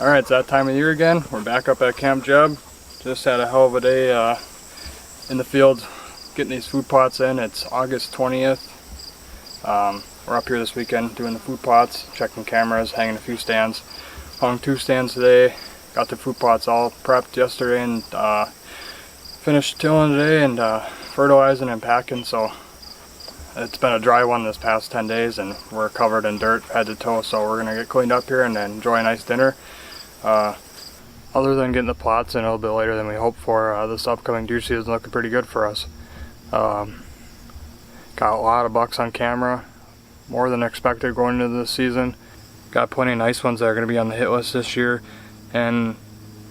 Alright, it's that time of year again. We're back up at Camp Jeb. Just had a hell of a day in the field getting these food pots in. It's August 20th. We're up here this weekend doing the food pots, checking cameras, hanging a few stands. Hung 2 stands today. Got the food pots all prepped yesterday and finished tilling today and fertilizing and packing. So it's been a dry one this past 10 days and we're covered in dirt head to toe. So we're gonna get cleaned up here and then enjoy a nice dinner. Other than getting the plots in a little bit later than we hoped for, this upcoming deer season is looking pretty good for us. Got a lot of bucks on camera, more than expected going into this season. Got plenty of nice ones that are going to be on the hit list this year, and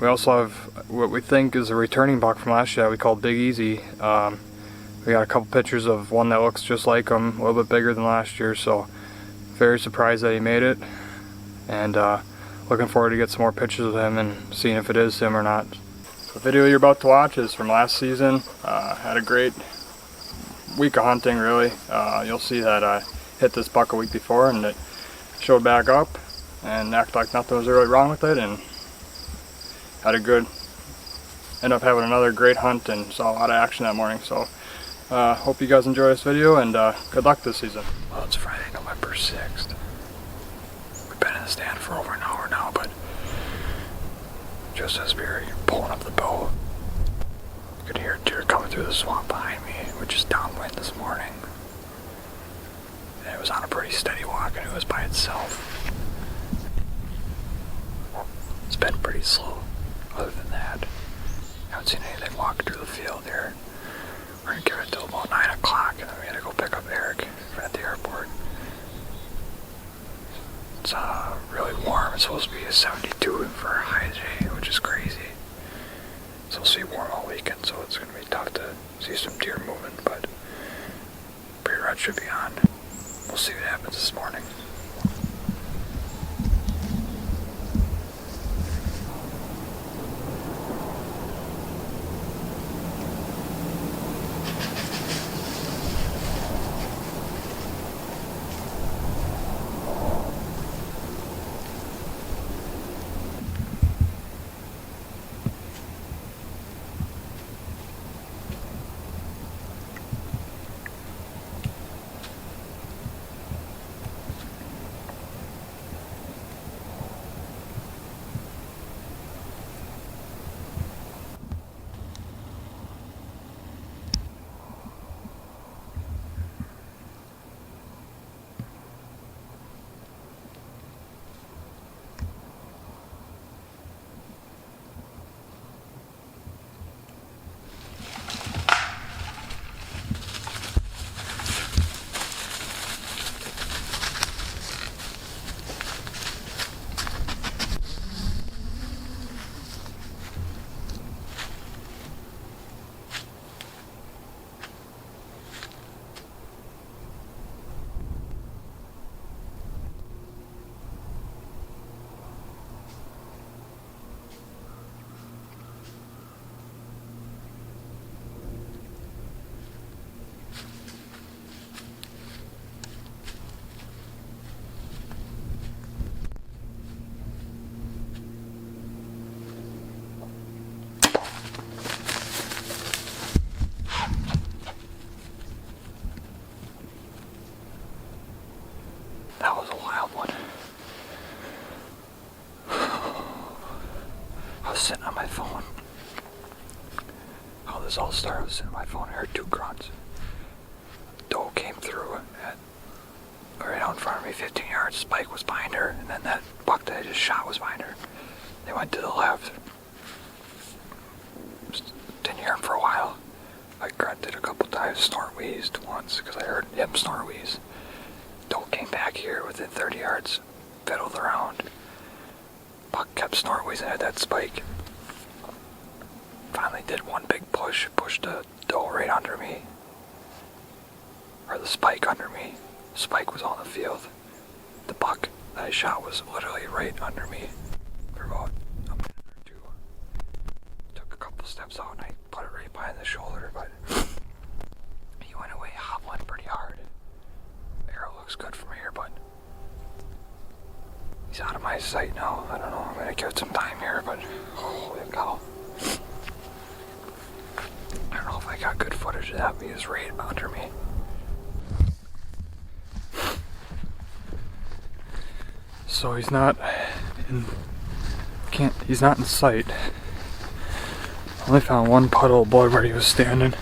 we also have what we think is a returning buck from last year that we called Big Easy. We got a couple pictures of one that looks just like him, a little bit bigger than last year, so very surprised that he made it, and looking forward to get some more pictures of him and seeing if it is him or not. The video you're about to watch is from last season. Had a great week of hunting, really. You'll see that I hit this buck a week before and it showed back up and acted like nothing was really wrong with it, and had a good, ended up having another great hunt and saw a lot of action that morning. So hope you guys enjoy this video and good luck this season. Well, it's Friday, November 6th. We've been in the stand for over an hour now, but just as we were pulling up the bow, you could hear a deer coming through the swamp behind me, which is downwind this morning. And it was on a pretty steady walk and it was by itself. It's been pretty slow. Other than that, I haven't seen anything walk through the field here. We're gonna give it till about 9 o'clock and then we gotta go pick up Eric at the airport. It's really warm. It's supposed to be a 72 for a high today, which is crazy. It's supposed to be warm all weekend, so it's gonna be tough to see some deer moving, but RUT should be on. We'll see what happens this morning. That was a wild one. I was sitting on my phone. How this all started, I was sitting on my phone, I heard 2 grunts. Doe came through at right out in front of me, 15 yards. Spike was behind her, and then that buck that I just shot was behind her. They went to the left. Just didn't hear him for a while. I grunted a couple times, snort wheezed once, because I heard him snort wheeze. Doe came back here within 30 yards, fiddled around. Buck kept snort wheezing at that spike. Finally did one big push, pushed the doe right under me. Or the spike under me. Spike was on the field. The buck that I shot was literally right under me for about a minute or 2. Took a couple steps out and I put it right behind the shoulder, but he went away hobbling pretty hard. Arrow looks good from here, but he's He's out of my sight now. I don't know. I'm gonna give it some time here, but holy cow. I don't know if I got good footage of that, but he's right under me. So he's not in sight. Only found one puddle of blood where he was standing.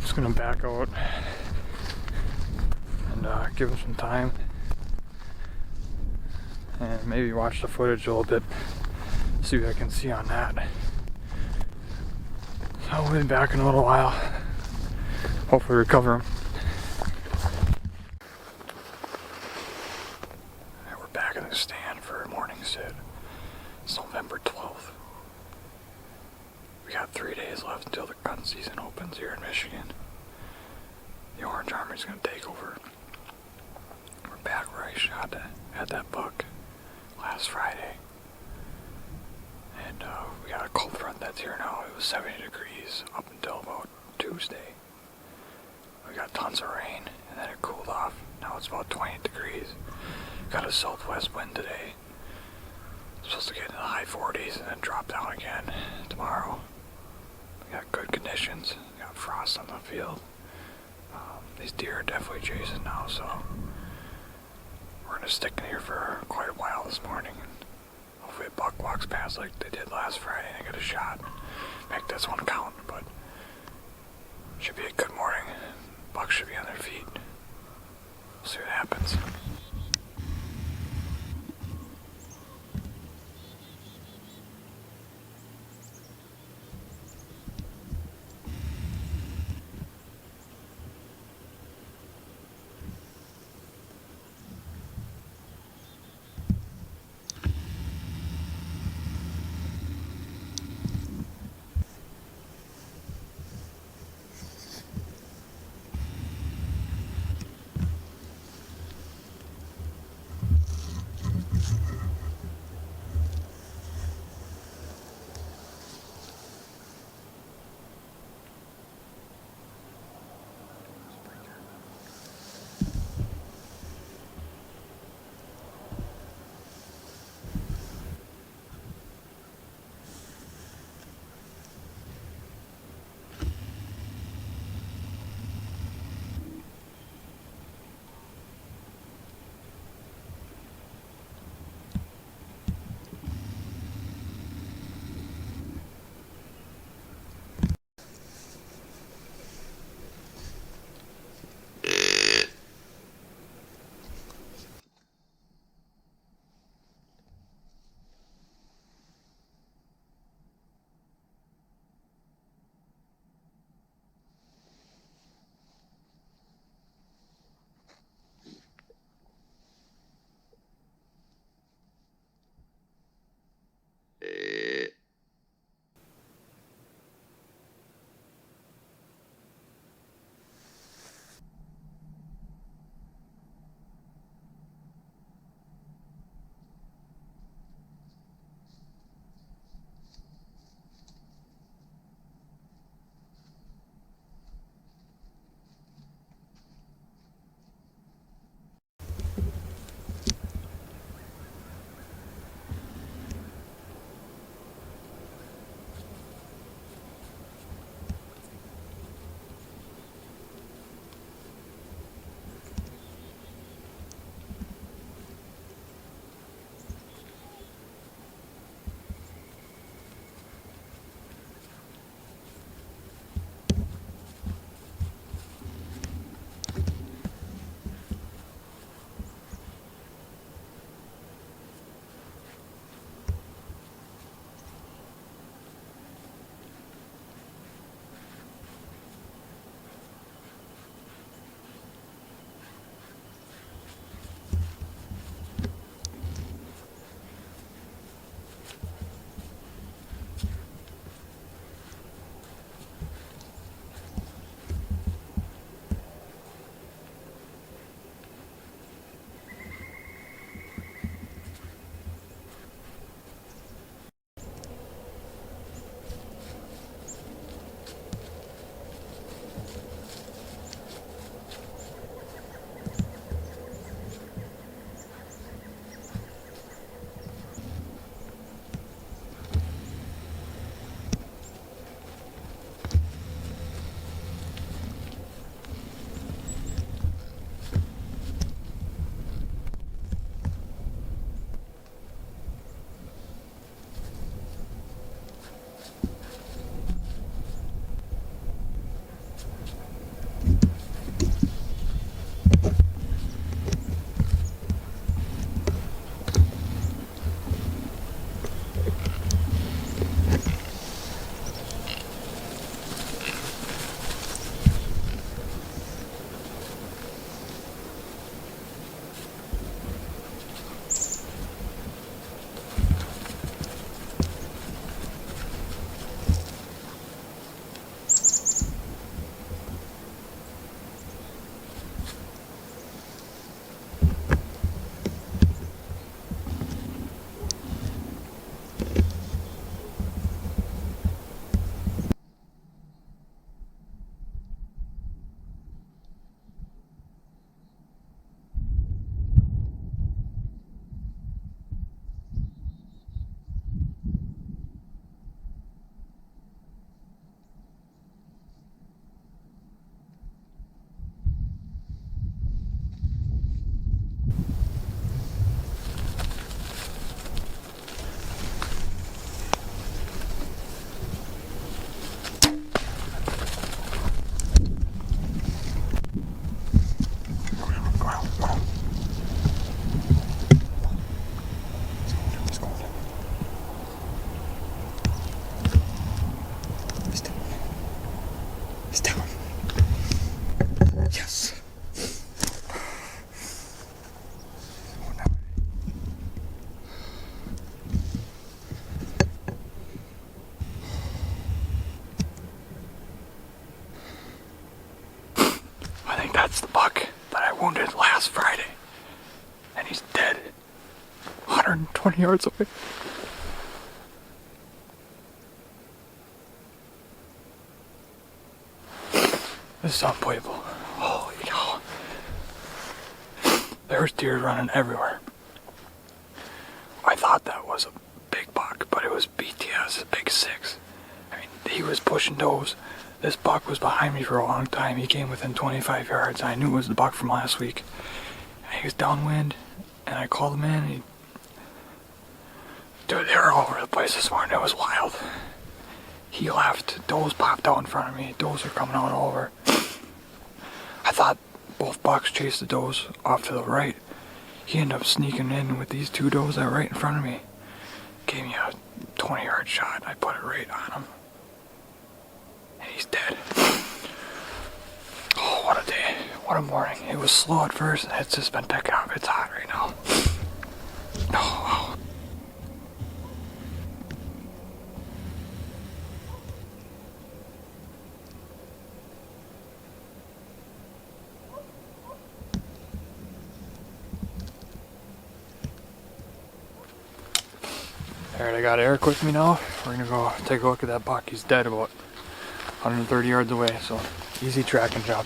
Just gonna back out and give him some time and maybe watch the footage a little bit, see what I can see on that. So we'll be back in a little while. Hopefully recover him. And we're back in the stand for a morning sit. It's November 12th. We got 3 days left until the gun season opens here in Michigan. The Orange Army's gonna take over. We're back where I shot at that buck last Friday. And we got a cold front that's here now. It was 70 degrees up until about Tuesday. We got tons of rain and then it cooled off. Now it's about 20 degrees. Got a southwest wind today. Supposed to get into the high 40s and then drop down again tomorrow. We got good conditions. We got frost on the field. These deer are definitely chasing now, so we're gonna stick in here for quite a while this morning. Hopefully a buck walks past like they did last Friday and I get a shot. Make this one count, but should be a good morning. Bucks should be on their feet. We'll see what happens. 20 yards away. This is unbelievable. Holy cow. There's deer running everywhere. I thought that was a big buck, but it was BTS, a big 6. I mean, he was pushing does. This buck was behind me for a long time. He came within 25 yards. I knew it was the buck from last week. And he was downwind, and I called him in. And dude, they were all over the place this morning. It was wild. He left. Does popped out in front of me. Does are coming out over. I thought both bucks chased the does off to the right. He ended up sneaking in with these 2 does that were right in front of me. Gave me a 20-yard shot. I put it right on him. And he's dead. Oh, what a day. What a morning. It was slow at first, and it's just been picking up. It's hot right now. Oh, wow. Alright, I got Eric with me now. We're gonna go take a look at that buck. He's dead about 130 yards away, so easy tracking job.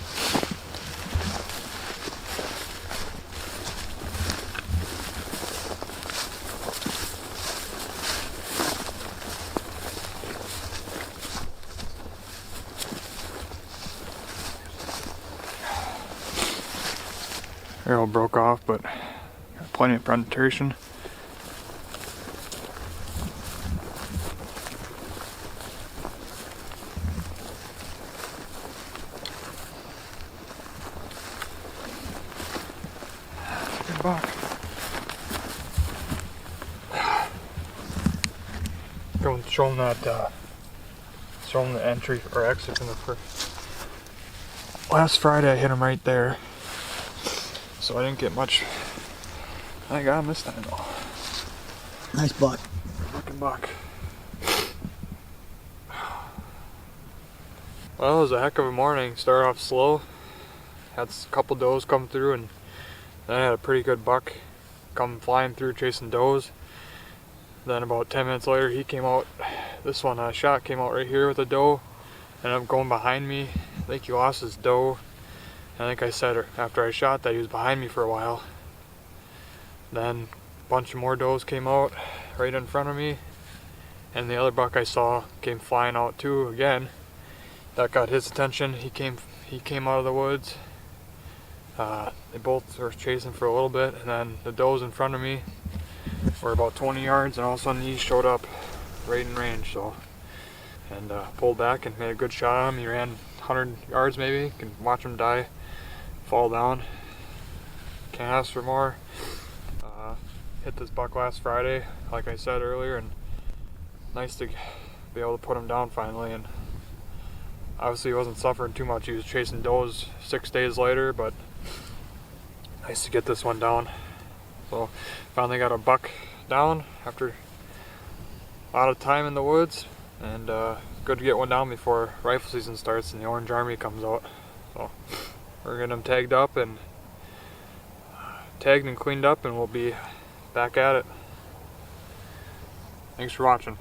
Arrow broke off, but got plenty of penetration. Good buck. Go and show him that, show him the entry or exit from the first. Last Friday I hit him right there, so I didn't get much. I got him this time though. Nice buck. Fucking buck. Well, it was a heck of a morning. Started off slow. Had a couple does come through, and then I had a pretty good buck come flying through chasing does. Then about 10 minutes later he came out. This one I shot came out right here with a doe. Ended up going behind me. I think he lost his doe. I think I said after I shot that he was behind me for a while. Then a bunch of more does came out right in front of me. And the other buck I saw came flying out too again. That got his attention. He came out of the woods. They both were chasing for a little bit, and then the does in front of me were about 20 yards, and all of a sudden he showed up right in range. So, and pulled back and made a good shot on him. He ran 100 yards maybe. You can watch him die, fall down. Can't ask for more. Hit this buck last Friday, like I said earlier, and nice to be able to put him down finally. And obviously he wasn't suffering too much. He was chasing does 6 days later, but nice to get this one down. So finally got a buck down after a lot of time in the woods, and good to get one down before rifle season starts and the Orange Army comes out. So we're getting them tagged up and tagged and cleaned up, and we'll be back at it. Thanks for watching.